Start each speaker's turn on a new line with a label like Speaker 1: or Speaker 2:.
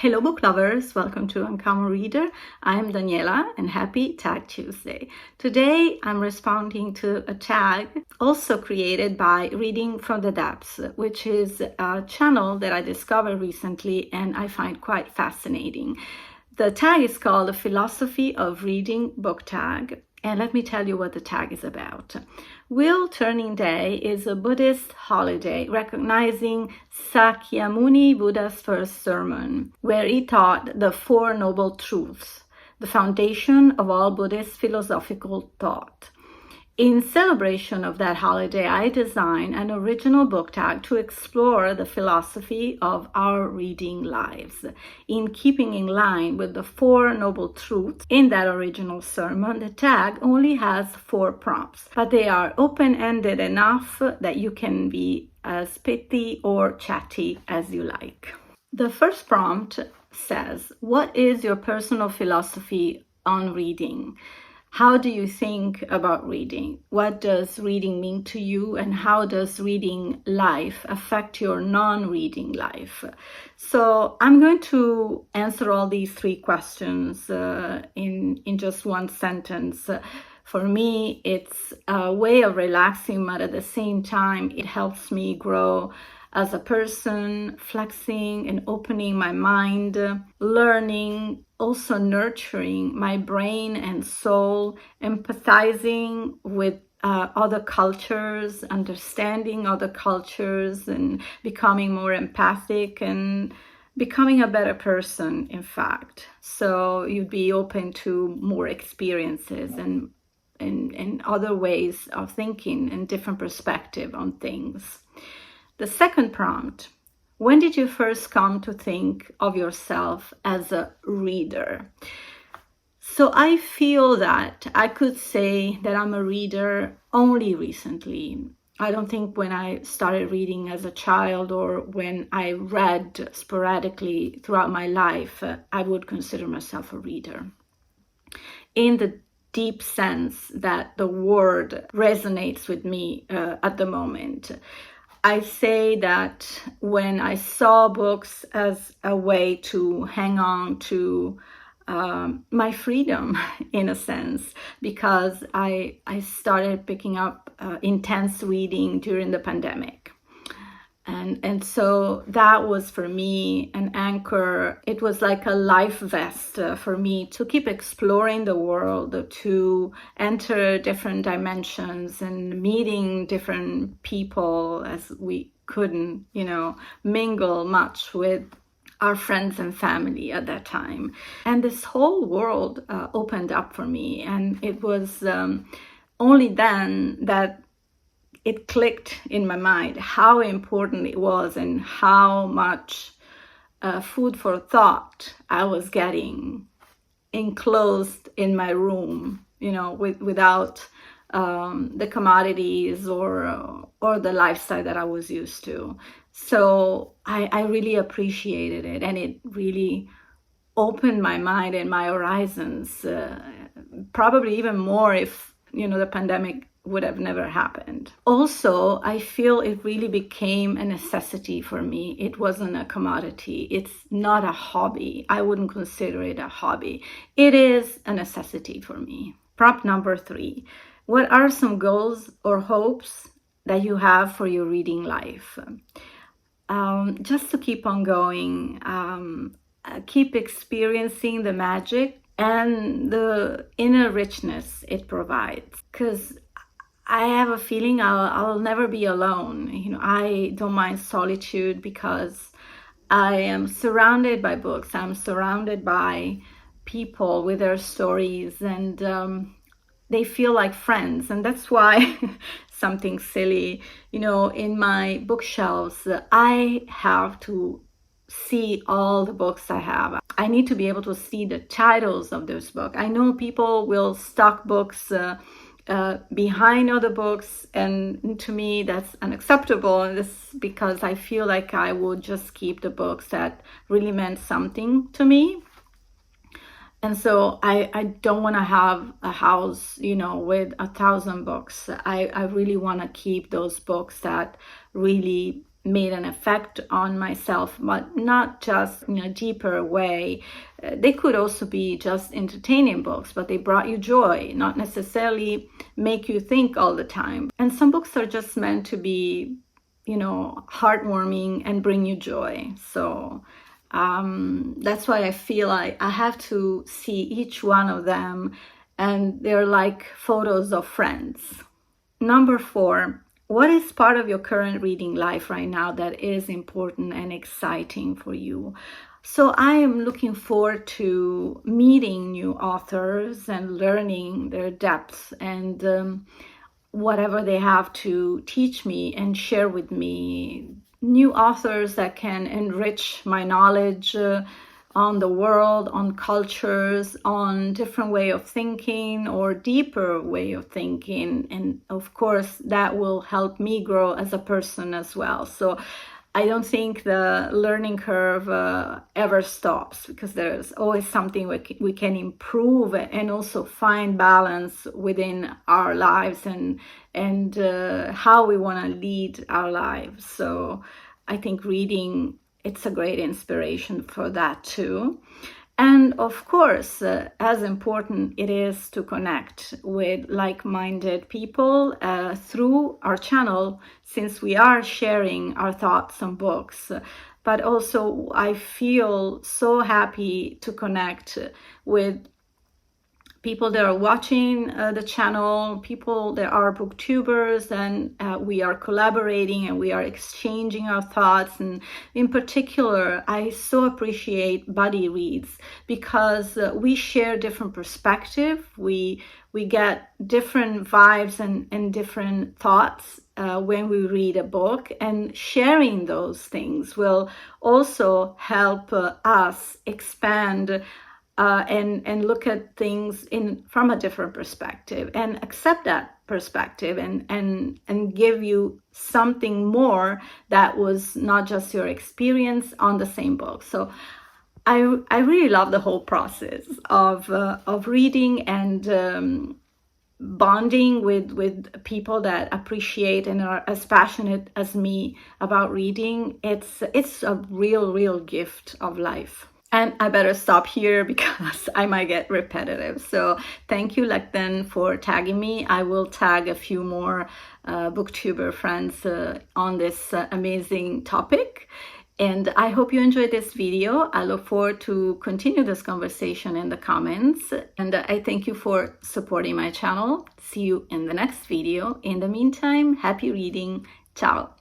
Speaker 1: Hello book lovers, welcome to Uncommon Reader. I'm Daniela and happy Tag Tuesday. Today I'm responding to a tag also created by Reading from the Depths, which is a channel that I discovered recently and I find quite fascinating. The tag is called The Philosophy of Reading book tag. And let me tell you what the tag is about. Wheel Turning Day is a Buddhist holiday recognizing Śākyamuni Buddha's first sermon, where he taught the Four Noble Truths, the foundation of all Buddhist philosophical thought. In celebration of that holiday, I designed an original book tag to explore the philosophy of our reading lives. In keeping in line with the Four Noble Truths in that original sermon, the tag only has 4 prompts, but they are open-ended enough that you can be as pithy or chatty as you like. The first prompt says, "What is your personal philosophy on reading? How do you think about reading? What does reading mean to you? And how does reading life affect your non-reading life?" So I'm going to answer all these 3 questions in just one sentence. For me, it's a way of relaxing, but at the same time, it helps me grow as a person, flexing and opening my mind, learning, also nurturing my brain and soul, empathizing with other cultures, understanding other cultures, and becoming more empathic and becoming a better person, in fact. So you'd be open to more experiences and other ways of thinking and different perspective on things. The second prompt, when did you first come to think of yourself as a reader? So I feel that I could say that I'm a reader only recently. I don't think when I started reading as a child or when I read sporadically throughout my life, I would consider myself a reader. In the deep sense that the word resonates with me at the moment. I say that when I saw books as a way to hang on to my freedom, in a sense, because I started picking up intense reading during the pandemic. And so that was for me an anchor. It was like a life vest for me to keep exploring the world, to enter different dimensions and meeting different people, as we couldn't, mingle much with our friends and family at that time. And this whole world opened up for me. And it was only then that it clicked in my mind how important it was and how much food for thought I was getting enclosed in my room, without the commodities or the lifestyle that I was used to. So I really appreciated it, and it really opened my mind and my horizons, probably even more if, the pandemic would have never happened. Also, I feel it really became a necessity for me. It wasn't a commodity. It's not a hobby. I wouldn't consider it a hobby. It is a necessity for me. Prompt number 3. What are some goals or hopes that you have for your reading life? Just to keep on going, keep experiencing the magic and the inner richness it provides. Because I have a feeling I'll never be alone. I don't mind solitude because I am surrounded by books. I'm surrounded by people with their stories, and they feel like friends. And that's why something silly, in my bookshelves, I have to see all the books I have. I need to be able to see the titles of those books. I know people will stock books behind other books, and to me that's unacceptable. And this because I feel like I would just keep the books that really meant something to me. And so I don't want to have a house, with 1,000 books. I really want to keep those books that really made an effect on myself, but not just in a deeper way. They could also be just entertaining books, but they brought you joy, not necessarily make you think all the time. And some books are just meant to be, heartwarming and bring you joy. So that's why I feel like I have to see each one of them, and they're like photos of friends. Number 4. What is part of your current reading life right now that is important and exciting for you? So I am looking forward to meeting new authors and learning their depths and whatever they have to teach me and share with me. New authors that can enrich my knowledge on the world, on cultures, on different way of thinking or deeper way of thinking. And of course, that will help me grow as a person as well. So I don't think the learning curve ever stops, because there's always something we can improve and also find balance within our lives and how we want to lead our lives. So I think reading, it's a great inspiration for that too. And of course, as important it is to connect with like-minded people through our channel, since we are sharing our thoughts on books. But also I feel so happy to connect with people that are watching the channel, people that are booktubers, and we are collaborating and we are exchanging our thoughts. And in particular, I so appreciate buddy reads, because we share different perspective. We get different vibes and different thoughts when we read a book, and sharing those things will also help us expand and look at things from a different perspective, and accept that perspective and give you something more that was not just your experience on the same book. So I really love the whole process of reading and bonding with people that appreciate and are as passionate as me about reading. It's a real gift of life. And I better stop here because I might get repetitive. So thank you, Lekden, for tagging me. I will tag a few more booktuber friends on this amazing topic. And I hope you enjoyed this video. I look forward to continue this conversation in the comments. And I thank you for supporting my channel. See you in the next video. In the meantime, happy reading. Ciao.